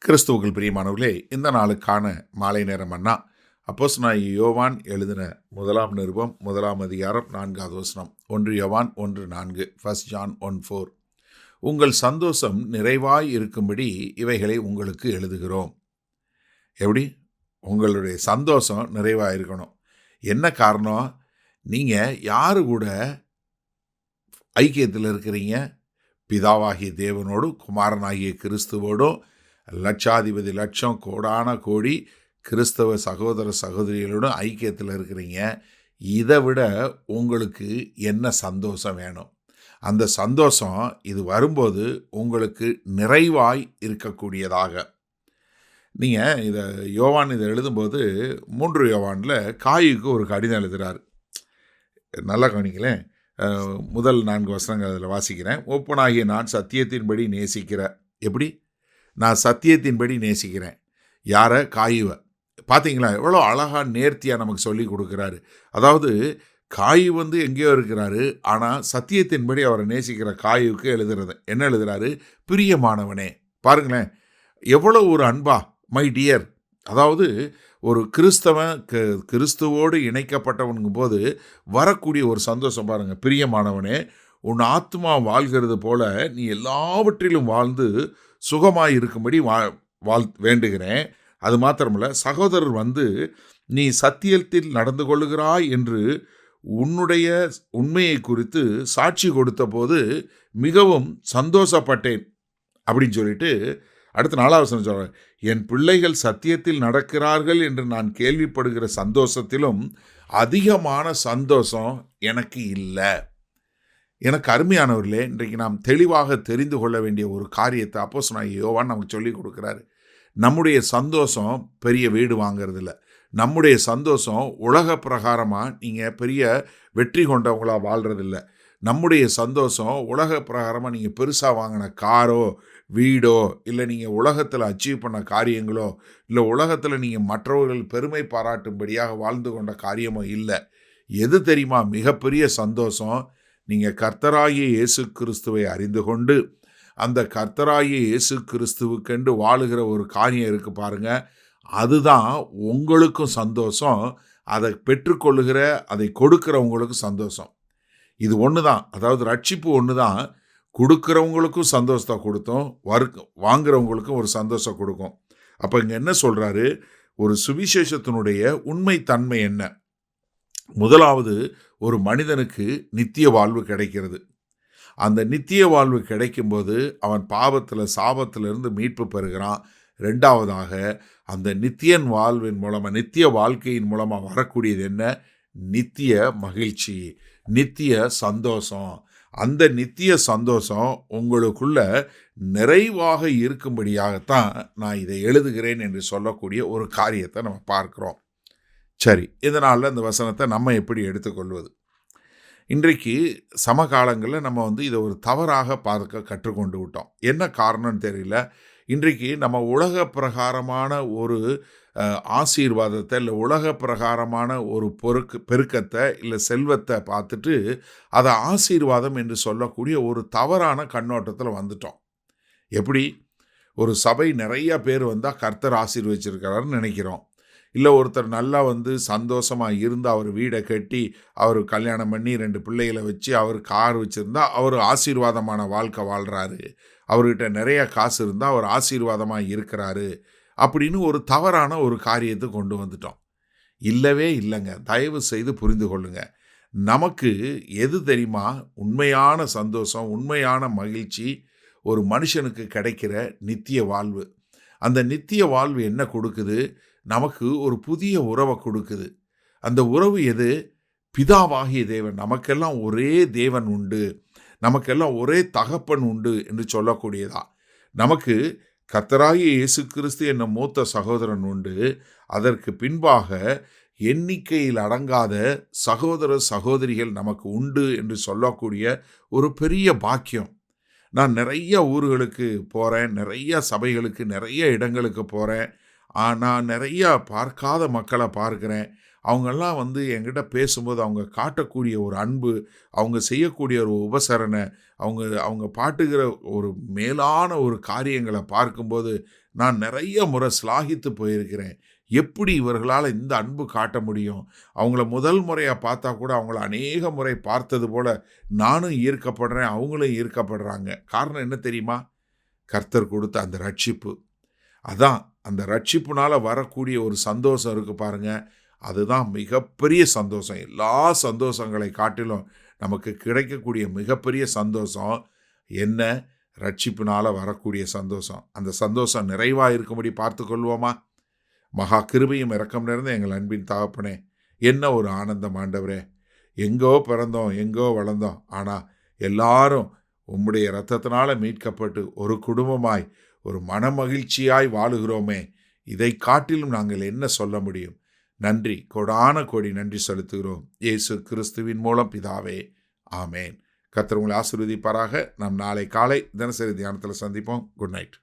கிறிஸ்துவுக்குள் பிரியமானவர்களே, இந்த நாளுக்கான மாலை நேர மன்னா அப்போஸ்தலனாகிய யோவான் எழுதின முதலாம் நிருபம் 1 அதிகாரம் 4வது வசனம். 1 யோவான் 1:4, 1 John 1:4. உங்கள் சந்தோஷம் நிறைவாய் இருக்கும்படி இவைகளை உங்களுக்கு எழுதுகிறோம். எப்படி? உங்களுடைய சந்தோஷம் நிறைவாக இருக்கணும். என்ன காரணம்? நீங்கள் யாரு கூட ஐக்கியத்தில் இருக்கிறீங்க? பிதாவாகிய தேவனோடும் குமாரனாகிய கிறிஸ்துவோடும் லட்சாதிபதி லட்சம் கோடான கோடி கிறிஸ்தவ சகோதர சகோதரிகளோடும் ஐக்கியத்தில் இருக்கிறீங்க. இதை விட உங்களுக்கு என்ன சந்தோஷம் வேணும்? அந்த சந்தோஷம் இது வரும்போது உங்களுக்கு நிறைவாய் இருக்கக்கூடியதாக. நீங்கள் இதை எழுதும்போது 3 யோவானில் காயுக்கு ஒரு கடிதம் எழுதுகிறார். நல்லா கவனிங்களேன். முதல் 4 வசனங்கள் அதில் வாசிக்கிறேன். ஒப்பனாகிய நான் சத்தியத்தின்படி நேசிக்கிறேன். எப்படி? நான் சத்தியத்தின்படி நேசிக்கிறேன். யாரை? காயுவை. பார்த்தீங்களா எவ்வளோ அழகாக நேர்த்தியாக நமக்கு சொல்லி கொடுக்குறாரு. அதாவது காயு எங்கேயோ இருக்கிறாரு, ஆனால் சத்தியத்தின்படி அவரை நேசிக்கிற காயுவுக்கு என்ன எழுதுறாரு? பிரியமானவனே. பாருங்களேன் எவ்வளோ ஒரு அன்பா, மை டியர். அதாவது ஒரு கிறிஸ்தவன் கிறிஸ்துவோடு இணைக்கப்பட்டவனுங்கும் போது வரக்கூடிய ஒரு சந்தோஷம் பாருங்கள். பிரியமானவனே, உன் ஆத்மா வாழ்கிறது போல நீ எல்லாவற்றிலும் வாழ்ந்து சுகமாய் இருக்கும்படி வேண்டுகிறேன். அது மாத்திரமல்ல, சகோதரர் நீ சத்தியத்தில் நடந்து கொள்ளுகிறாய் என்று உன்னுடைய உண்மையை குறித்து சாட்சி கொடுத்த போது மிகவும் சந்தோஷப்பட்டேன் அப்படின்னு சொல்லிட்டு அடுத்த 4வது வசனம் சொல்கிறேன். என் பிள்ளைகள் சத்தியத்தில் நடக்கிறார்கள் என்று நான் கேள்விப்படுகிற சந்தோஷத்திலும் அதிகமான சந்தோஷம் எனக்கு இல்லை. எனக்கு அருமையானவர்களே, இன்றைக்கு நாம் தெளிவாக தெரிந்து கொள்ள வேண்டிய ஒரு காரியத்தை அப்போஸ்தலனாகிய யோவான் நமக்கு சொல்லி கொடுக்குறாரு. நம்முடைய சந்தோஷம் பெரிய வீடு வாங்கிறது இல்லை. நம்முடைய சந்தோஷம் உலக பிரகாரமாக நீங்கள் பெரிய வெற்றி கொண்டவங்களாக வாழ்கிறதில்ல. நம்முடைய சந்தோஷம் உலக பிரகாரமாக நீங்கள் பெருசாக வாங்கின காரோ வீடோ, இல்லை நீங்கள் உலகத்தில் அச்சீவ் பண்ண காரியங்களோ, இல்லை உலகத்தில் நீங்கள் மற்றவர்கள் பெருமை பாராட்டும்படியாக வாழ்ந்து கொண்ட காரியமோ இல்லை. எது தெரியுமா மிகப்பெரிய சந்தோஷம்? நீங்கள் கர்த்தராகிய இயேசு கிறிஸ்துவை அறிந்து கொண்டு அந்த கர்த்தராகிய இயேசு கிறிஸ்துவுக்கென்று வாழுகிற ஒரு காரியம் இருக்குது பாருங்கள். அதுதான் உங்களுக்கும் சந்தோஷம். அதை பெற்றுக்கொள்ளுகிற, அதை கொடுக்குறவங்களுக்கும் சந்தோஷம். இது ஒன்று தான். அதாவது ரட்சிப்பு ஒன்று தான். கொடுக்குறவங்களுக்கும் சந்தோஷத்தை கொடுத்தோம், வாங்குறவங்களுக்கும் ஒரு சந்தோஷம் கொடுக்கும். அப்போ இங்கே என்ன சொல்கிறாரு? ஒரு சுவிசேஷத்தினுடைய உண்மை தன்மை என்ன? முதலாவது, ஒரு மனிதனுக்கு நித்திய வாழ்வு கிடைக்கிறது. அந்த நித்திய வாழ்வு கிடைக்கும்போது அவன் பாவத்தில் சாபத்திலிருந்து மீட்பு பெறுகிறான். 2வதாக, அந்த நித்திய வாழ்க்கையின் மூலமாக வரக்கூடியது என்ன? நித்திய மகிழ்ச்சி, நித்திய சந்தோஷம். அந்த நித்திய சந்தோஷம் உங்களுக்குள்ள நிறைவாக இருக்கும்படியாகத்தான் நான் இதை எழுதுகிறேன் என்று சொல்லக்கூடிய ஒரு காரியத்தை நம்ம பார்க்குறோம். சரி, இதனால் இந்த வசனத்தை நம்ம எப்படி எடுத்துக்கொள்வது? இன்றைக்கு சமகாலங்களில் நம்ம இதை ஒரு தவறாக பார்க்க கற்றுக்கொண்டு விட்டோம். என்ன காரணம்னு தெரியல. இன்றைக்கு நம்ம உலக பிரகாரமான ஒரு ஆசீர்வாதத்தை, இல்லை உலக பிரகாரமான ஒரு பெருக்கத்தை, இல்லை செல்வத்தை பார்த்துட்டு அதை ஆசீர்வாதம் என்று சொல்லக்கூடிய ஒரு தவறான கண்ணோட்டத்தில் வந்துட்டோம். எப்படி? ஒரு சபை நிறைய பேர் வந்தால் கர்த்தர் ஆசீர்வதிச்சிருக்கிறாருன்னு நினைக்கிறோம். இல்லை ஒருத்தர் நல்லா சந்தோஷமாக இருந்து அவர் வீடை கட்டி அவர் கல்யாணம் பண்ணி 2 பிள்ளைகளை வச்சு அவர் கார் வச்சுருந்தா அவர் ஆசீர்வாதமான வாழ்க்கை வாழ்கிறாரு, அவர்கிட்ட நிறைய காசு இருந்தால் அவர் ஆசீர்வாதமாக இருக்கிறாரு அப்படின்னு ஒரு தவறான ஒரு காரியத்தை கொண்டு வந்துட்டோம். இல்லவே இல்லைங்க. தயவு செய்து புரிந்து கொள்ளுங்க. நமக்கு எது தெரியுமா உண்மையான சந்தோஷம், உண்மையான மகிழ்ச்சி? ஒரு மனுஷனுக்கு கிடைக்கிற நித்திய வாழ்வு. அந்த நித்திய வாழ்வு என்ன கொடுக்குது? நமக்கு ஒரு புதிய உறவை கொடுக்குது. அந்த உறவு எது? பிதாவாகிய தேவன். நமக்கெல்லாம் ஒரே தேவன் உண்டு, நமக்கெல்லாம் ஒரே தகப்பன் உண்டு என்று சொல்லக்கூடியதா. நமக்கு கர்த்தராகிய இயேசு கிறிஸ்து என்ன மூத்த சகோதரன் உண்டு. அதற்கு பின்பாக எண்ணிக்கையில் அடங்காத சகோதர சகோதரிகள் நமக்கு உண்டு என்று சொல்லக்கூடிய ஒரு பெரிய பாக்கியம். நான் நிறைய ஊர்களுக்கு போகிறேன், நிறைய சபைகளுக்கு, நிறைய இடங்களுக்கு போகிறேன். நான் நிறையா பார்க்காத மக்களை பார்க்குறேன். அவங்கெல்லாம் என்கிட்ட பேசும்போது அவங்க காட்டக்கூடிய ஒரு அன்பு, அவங்க செய்யக்கூடிய ஒரு உபசரணை, அவங்க பாட்டுகிற ஒரு மேலான ஒரு காரியங்களை பார்க்கும்போது நான் நிறைய முறை சிலாகித்து போயிருக்கிறேன். எப்படி இவர்களால் இந்த அன்பு காட்ட முடியும்? அவங்கள முதல் முறையாக பார்த்தா கூட அவங்கள அநேக முறை பார்த்தது போல நானும் ஈர்க்கப்படுறேன், அவங்களும் ஈர்க்கப்படுறாங்க. காரணம் என்ன தெரியுமா? கர்த்தர் கொடுத்த அந்த ரட்சிப்பு. அதான் அந்த ரட்சிப்புனால வரக்கூடிய ஒரு சந்தோஷம் இருக்கு பாருங்க, அதுதான் மிகப்பெரிய சந்தோஷம். எல்லா சந்தோஷங்களை காட்டிலும் நமக்கு கிடைக்கக்கூடிய மிகப்பெரிய சந்தோஷம் என்ன? ரட்சிப்புனால வரக்கூடிய சந்தோஷம். அந்த சந்தோஷம் நிறைவாக இருக்கும்படி பார்த்து கொள்வோமா? மகா கிருபையும் இரக்கம் நிறைந்த எங்கள் அன்பின் தகப்பனே, என்ன ஒரு ஆனந்தம் ஆண்டவரே! எங்கோ பிறந்தோம், எங்கோ வளர்ந்தோம். ஆனால் எல்லாரும் உம்முடைய இரத்தத்தினால மீட்கப்பட்டு ஒரு குடும்பமாய் ஒரு மனமகிழ்ச்சியாய் வாழுகிறோமே, இதை காட்டிலும் நாங்கள் என்ன சொல்ல முடியும்? நன்றி, கோடான கோடி நன்றி செலுத்துகிறோம். இயேசு கிறிஸ்துவின் மூலம் பிதாவே, ஆமேன். கர்த்தர் உங்களை ஆசீர்வதிப்பாராக. நாம் நாளை காலை தினசரி தியானத்தில் சந்திப்போம். Good night.